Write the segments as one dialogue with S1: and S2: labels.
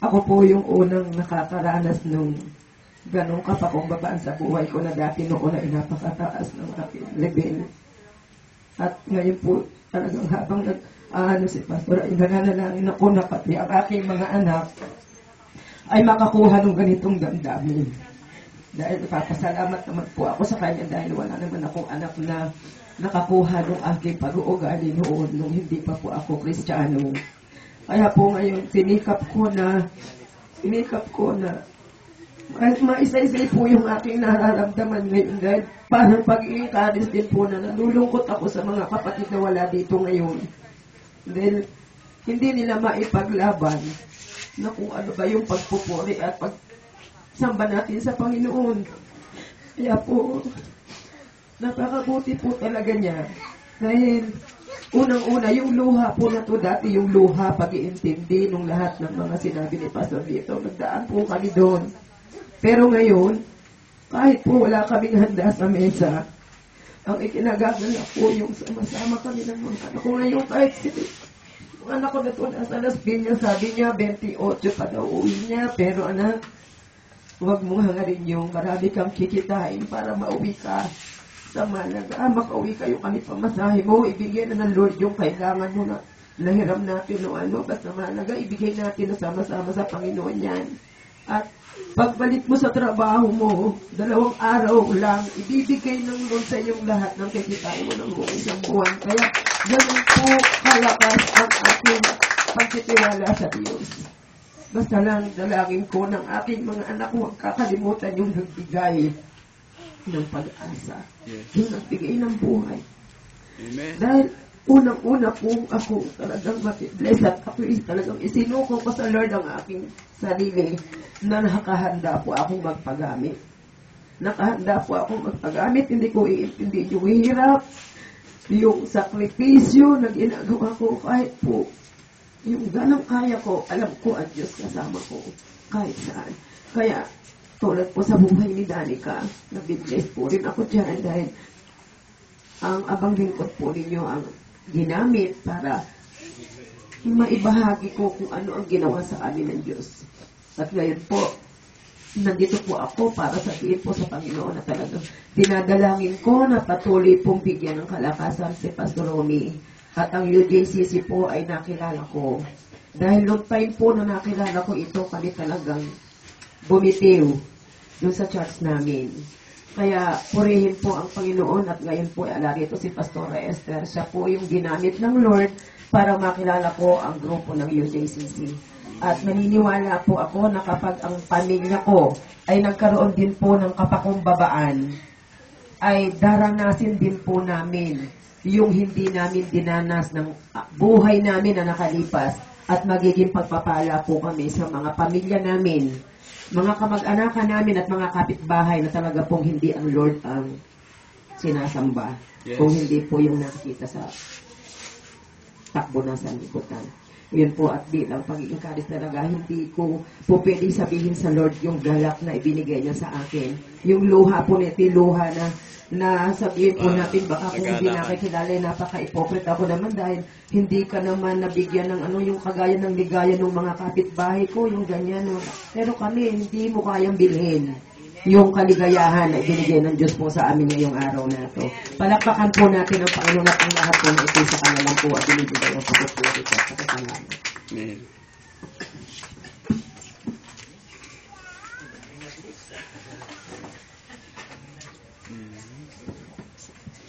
S1: ako po yung unang nakakaranas nung ganong kapakumbabaan sa buhay ko na dati noon ay napakataas ng aking level. At ngayon po, talagang habang si Pastor, ay nananalangin ako na pati ang aking mga anak ay makakuha ng ganitong damdamin. Dahil papasalamat naman po ako sa kanya dahil wala naman akong anak na nakakuha ng aking pag-uugali noon nung hindi pa po ako Kristiyano. Kaya po ngayon, sinikap ko na maisa-isay po yung aking nararamdaman ngayon dahil parang pag-i-encourage din po na nalulungkot ako sa mga kapatid na wala dito ngayon. Dahil hindi nila maipaglaban na kung ano ba yung pagpupuri at pagsamba natin sa Panginoon. Kaya po, napakabuti po talaga niya. Dahil unang-una, yung luha po na to dati, yung luha, pag-iintindi ng lahat ng mga sinabi ni Pastor dito. Nagdaan po kami doon. Pero ngayon, kahit po wala kaming handa sa mesa, ang ikinagagalak po yung sama-sama kami ng mga anak ko ngayon. Kahit yung anak ko na to nasa Las Piñas, sabi niya, 28 pa daw uwi niya. Pero anak, huwag mong hangarin yung marami kang kikitain para mauwi ka sa Malaga. Makauwi kayo kami pamasahe mo, ibigay na ng Lord yung kailangan mo na nahiram natin o ano, basta Malaga, ibigay natin na sama-sama sa Panginoon yan. At pagbalik mo sa trabaho mo, 2 araw lang, ibibigay ng Lord sa iyong lahat ng kikitain mo ng buong isang buwan. Kaya ganun po kalakas ang aking pagtitiwala sa Diyos. Basta lang dalangin ko ng aking mga anak, huwag kakalimutan yung nagbigay ng pag-asa.
S2: Yes.
S1: Yung nagbigay ng buhay.
S2: Amen.
S1: Dahil unang-una po ako talagang mati-bless at ako talagang isinuko ko sa Lord ang aking sarili na nakahanda po akong magpagamit. Nakahanda po akong magpagamit, hindi ko iintindi yung hirap, yung sakripisyo na ginagawa ko kahit po yung ganang kaya ko, alam ko ang Diyos kasama ko kahit saan. Kaya tulad po sa buhay ni Danica, nabibless po rin ako dyan dahil ang abang lingkod po ninyo ang ginamit para maibahagi ko kung ano ang ginawa sa amin ng Diyos. At ngayon po, nandito po ako para sabihin po sa Panginoon na talagang dinadalangin ko na patuloy pong bigyan ng kalakasan si Pastor Romy. At ang UJCC po ay nakilala ko. Dahil long time po na nakilala ko ito, kami talagang bumitiw doon sa church namin. Kaya purihin po ang Panginoon at ngayon po ay alari ito si Pastora Esther. Siya po yung ginamit ng Lord para makilala ko ang grupo ng UJCC. At naniniwala po ako na kapag ang pamilya ko ay nagkaroon din po ng kapakumbabaan, ay daranasin din po namin yung hindi namin dinanas ng buhay namin na nakalipas at magiging pagpapala po kami sa mga pamilya namin, mga kamag-anakan namin at mga kapitbahay na talaga pong hindi ang Lord ang sinasamba.
S2: Yes.
S1: Kung hindi po yung nakikita sa takbo na sanlibutan. Yun po at bilang pag-i-encourage talaga, hindi ko po pwede sabihin sa Lord yung galak na ibinigay niya sa akin. Yung luha po nito, luha na sabihin po natin baka kung hindi nakikilala, napaka-hypocrite ako naman dahil hindi ka naman nabigyan ng ano yung kagaya ng ligaya ng mga kapitbahay ko, yung ganyan. No? Pero kami, hindi mo kayang bilhin yung kaligayahan na ibinigay ng Diyos po sa amin ngayong araw na ito. Palakpakan po natin ang Panginoon at ang lahat po na ito sa kanilang po at binibigay ang pagpupuri at pagkasalamat.
S2: Amen.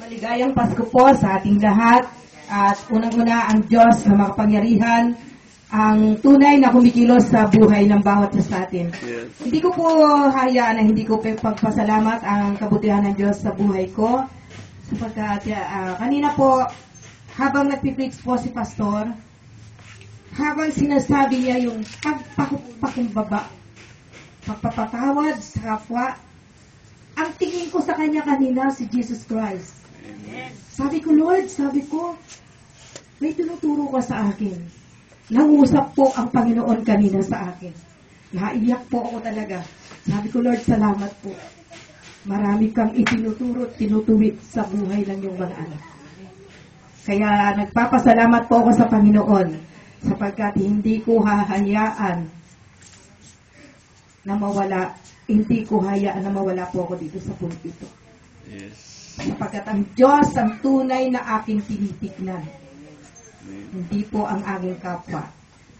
S3: Maligayang Pasko po sa ating lahat at unang-una ang Diyos na makapangyarihan ang tunay na kumikilos sa buhay ng bawat isa sa atin.
S2: Yes.
S3: Hindi ko po hayaan na hindi ko pagpasalamat ang kabutihan ng Diyos sa buhay ko sapagkat kanina po habang nagpipreach po si Pastor, habang sinasabi niya yung pagpakumbaba, pagpapatawad sa kapwa, ang tingin ko sa kanya kanina si Jesus Christ. Sabi ko, Lord, may tinuturo ka sa akin. Nangusap po ang Panginoon kanina sa akin. Naiyak po ako talaga. Sabi ko, Lord, salamat po. Marami kang tinutuwid sa buhay ng iyong mga anak. Kaya nagpapasalamat po ako sa Panginoon sapagkat hindi ko hahayaan na mawala, hindi ko hayaan na mawala po ako dito sa punto ito.
S2: Yes.
S3: Sapagkat ang Diyos ang tunay na aking tinitignan. Hindi po ang aking kapwa.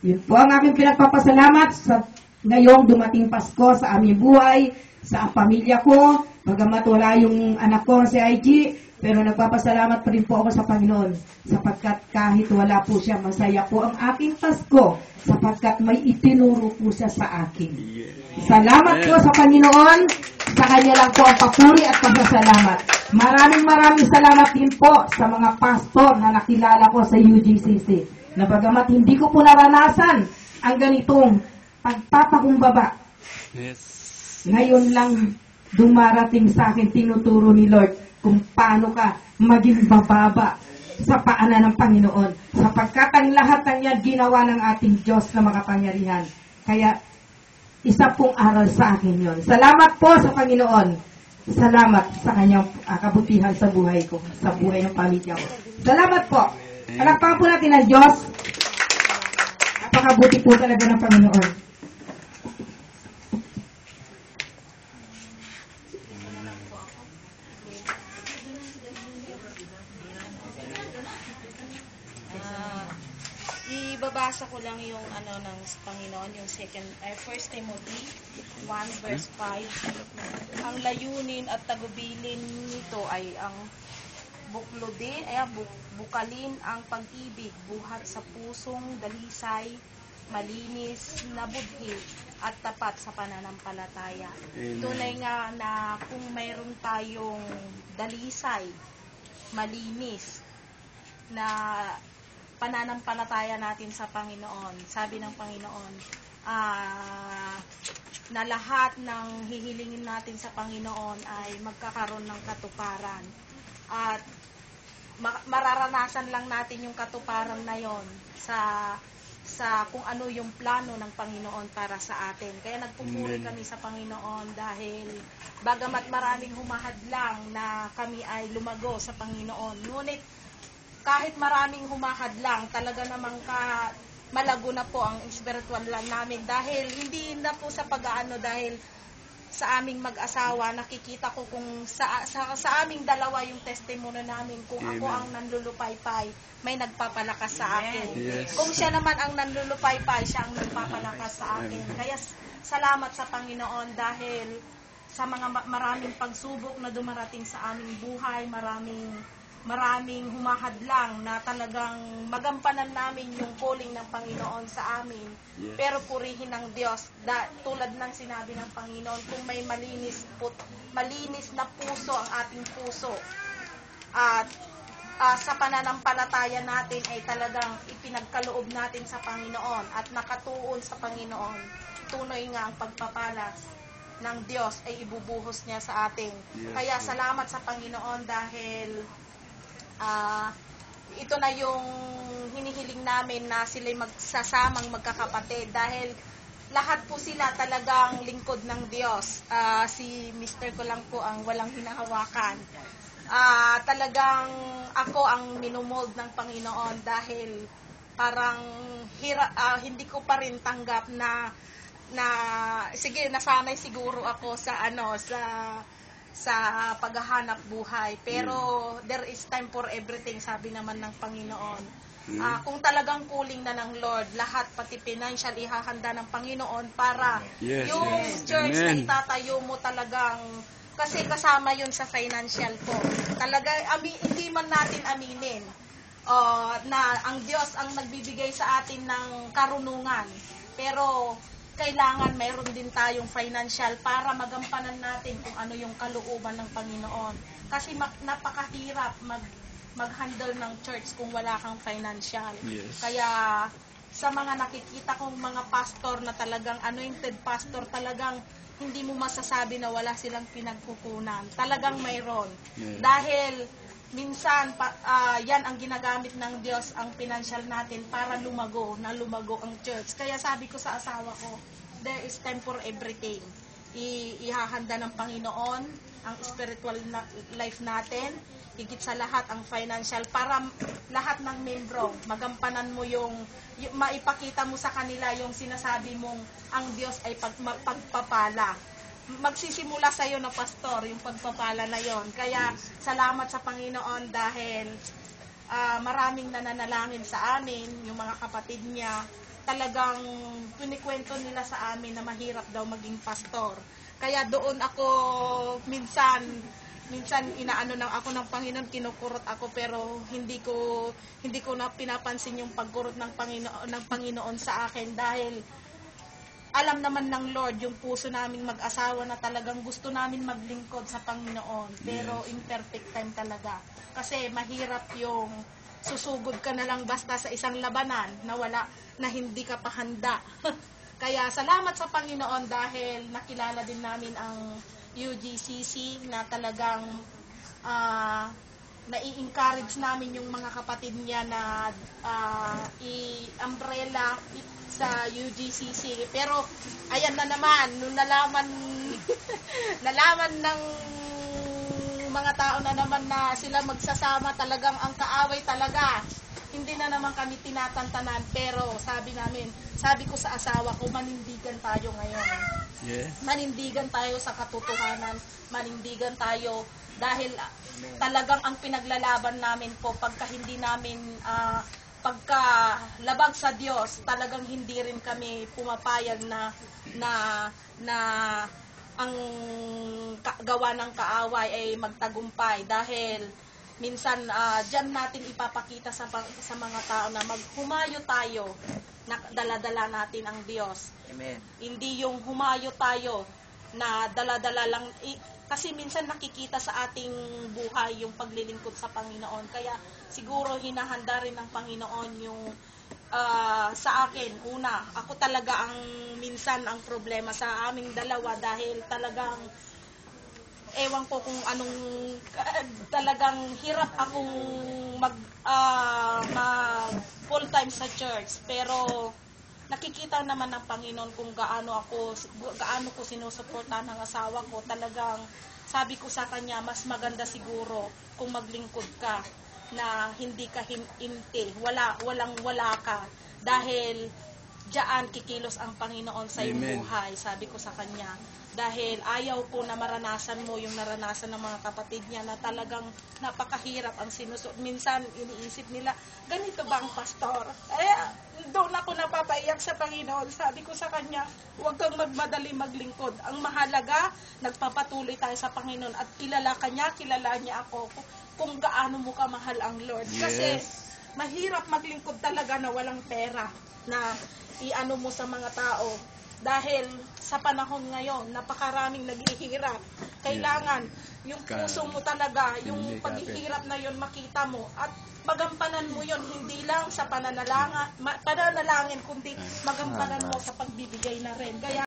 S3: Yun po ang aking pinagpapasalamat sa ngayong dumating Pasko sa aming buhay, sa pamilya ko, bagamat wala yung anak ko si IG, pero nagpapasalamat pa rin po ako sa Panginoon sapagkat kahit wala po siya, masaya po ang aking Pasko sapagkat may itinuro po siya sa akin. Salamat po sa Panginoon, sa Kanya lang po ang papuri at pasasalamat. Maraming salamat din po sa mga pastor na nakilala ko sa UGCC na bagamat hindi ko po naranasan ang ganitong pagpapakumbaba.
S2: Yes.
S3: Ngayon lang dumarating sa akin, tinuturo ni Lord kung paano ka maging bababa sa paanan ng Panginoon. Sapagkat ang lahat ng yan ginawa ng ating Diyos na makapangyarihan. Kaya isa pong aral sa akin yon. Salamat po sa Panginoon. Salamat sa kanyang kabutihan sa buhay ko, sa buhay ng pamilya ko. Salamat po. Palakpakan po natin ang Diyos. Napakabuti po talaga ng Panginoon.
S4: Ibabasa ko lang yung ano ng Panginoon, yung 1 Timothy 1 verse 5. Ang layunin at tagubilin nito ay ang buklodin, bukalin ang pag-ibig, buhat sa pusong dalisay, malinis na budhi at tapat sa pananampalataya.
S2: Amen.
S4: Tunay nga na kung mayroon tayong dalisay, malinis na pananampalataya natin sa Panginoon. Sabi ng Panginoon, na lahat ng hihilingin natin sa Panginoon ay magkakaroon ng katuparan. At mararanasan lang natin yung katuparan na yon sa kung ano yung plano ng Panginoon para sa atin. Kaya nagpupuri kami sa Panginoon dahil bagamat maraming humahadlang na kami ay lumago sa Panginoon. Ngunit kahit maraming humahadlang, talaga namang malago na po ang spiritual life namin dahil hindi na po sa pag-aano, dahil sa aming mag-asawa nakikita ko kung sa aming dalawa yung testimony namin kung
S2: Amen.
S4: Ako ang nanlulupaypay, may nagpapalakas sa akin.
S2: Yes.
S4: Kung siya naman ang nanlulupaypay, siya ang nagpapalakas sa akin. Kaya salamat sa Panginoon dahil sa mga maraming pagsubok na dumarating sa aming buhay, maraming humahadlang na talagang magampanan namin yung calling ng Panginoon sa amin.
S2: Yes.
S4: Pero purihin ng Diyos, tulad ng sinabi ng Panginoon, kung may malinis na puso ang ating puso, at sa pananampalataya natin ay talagang ipinagkaloob natin sa Panginoon at nakatuon sa Panginoon, tunay nga ang pagpapalas ng Diyos ay ibubuhos niya sa atin.
S2: Yes.
S4: Kaya salamat sa Panginoon dahil ito na yung hinihiling namin na sila'y magsasamang magkakapatid dahil lahat po sila talagang lingkod ng Diyos. Si Mr. ko lang po ang walang hinahawakan. Talagang ako ang minumold ng Panginoon dahil parang hindi ko pa rin tanggap na sige, nasanay siguro ako sa paghahanap buhay. Pero there is time for everything, sabi naman ng Panginoon. Kung talagang calling na ng Lord, lahat pati financial ihahanda ng Panginoon para yung church na itatayo mo talagang, kasi kasama yun sa financial ko. Talaga, hindi man natin aminin na ang Diyos ang nagbibigay sa atin ng karunungan. Pero kailangan mayroon din tayong financial para magampanan natin kung ano yung kalooban ng Panginoon. Kasi napakahirap mag-handle ng church kung wala kang financial.
S2: Yes.
S4: Kaya sa mga nakikita kong mga pastor na talagang anointed pastor, talagang hindi mo masasabi na wala silang pinagkukunan. Talagang mayroon.
S2: Yes.
S4: Dahil minsan, yan ang ginagamit ng Diyos, ang financial natin, para lumago ang church. Kaya sabi ko sa asawa ko, there is time for everything. Ihahanda ng Panginoon ang spiritual life natin. higit sa lahat ang financial para lahat ng membro magampanan mo yung maipakita mo sa kanila yung sinasabi mong ang Diyos ay pagpapala. Magsisimula sa iyo na pastor yung pagpapala na yon. Kaya salamat sa Panginoon dahil maraming nananalangin sa amin, yung mga kapatid niya, talagang pinikwento nila sa amin na mahirap daw maging pastor. Kaya doon ako minsan inaano nang ako ng Panginoon, kinukurot ako, pero hindi ko na pinapansin yung pagkurot ng Panginoon sa akin dahil alam naman ng Lord yung puso naming mag-asawa na talagang gusto namin maglingkod sa Panginoon, pero imperfect time talaga. Kasi mahirap yung susugod ka na lang basta sa isang labanan na hindi ka pa handa. Kaya salamat sa Panginoon dahil nakilala din namin ang UGCC na talagang nai-encourage namin yung mga kapatid niya na i-umbrella sa UGCC. Pero ayan na naman, nung nalaman ng mga tao na naman na sila magsasama, talagang ang kaaway talaga. Hindi na naman kami tinatantanan, pero sabi ko sa asawa ko, manindigan tayo ngayon.
S2: Yes.
S4: Manindigan tayo sa katotohanan, manindigan tayo dahil talagang ang pinaglalaban namin po pagka hindi namin pagka labag sa Diyos, talagang hindi rin kami pumapayag na ang gawa ng kaaway ay magtagumpay dahil minsan diyan natin ipapakita sa mga tao na maghumayo tayo, na dala-dala natin ang Diyos.
S2: Amen.
S4: Hindi yung humayo tayo na dala-dala lang, kasi minsan nakikita sa ating buhay yung paglilingkod sa Panginoon. Kaya siguro hinahanda rin ng Panginoon yung sa akin. Una, ako talaga minsan ang problema sa aming dalawa dahil talagang ewan ko kung anong talagang hirap akong mag full time sa church, pero nakikita naman ng Panginoon kung gaano ko sinusuportahan ng asawa ko. Talagang sabi ko sa kanya, mas maganda siguro kung maglingkod ka na hindi ka hinti, wala ka, dahil diyan kikilos ang Panginoon sa iyong
S2: Amen.
S4: buhay, sabi ko sa kanya. Dahil ayaw ko na maranasan mo yung naranasan ng mga kapatid niya na talagang napakahirap ang sinusot. Minsan iniisip nila, ganito ba ang pastor? Doon ako napapaiyak sa Panginoon. Sabi ko sa kanya, huwag kang magmadali maglingkod. Ang mahalaga, nagpapatuloy tayo sa Panginoon at kilala niya ako kung gaano mo kamahal ang Lord. Kasi mahirap maglingkod talaga na walang pera na iano mo sa mga tao. Dahil sa panahon ngayon, napakaraming naghihirap. Kailangan yung puso mo talaga, yung paghihirap na yon makita mo at magampanan mo yon, hindi lang sa pananalangin, kundi magampanan mo sa pagbibigay na rin. Kaya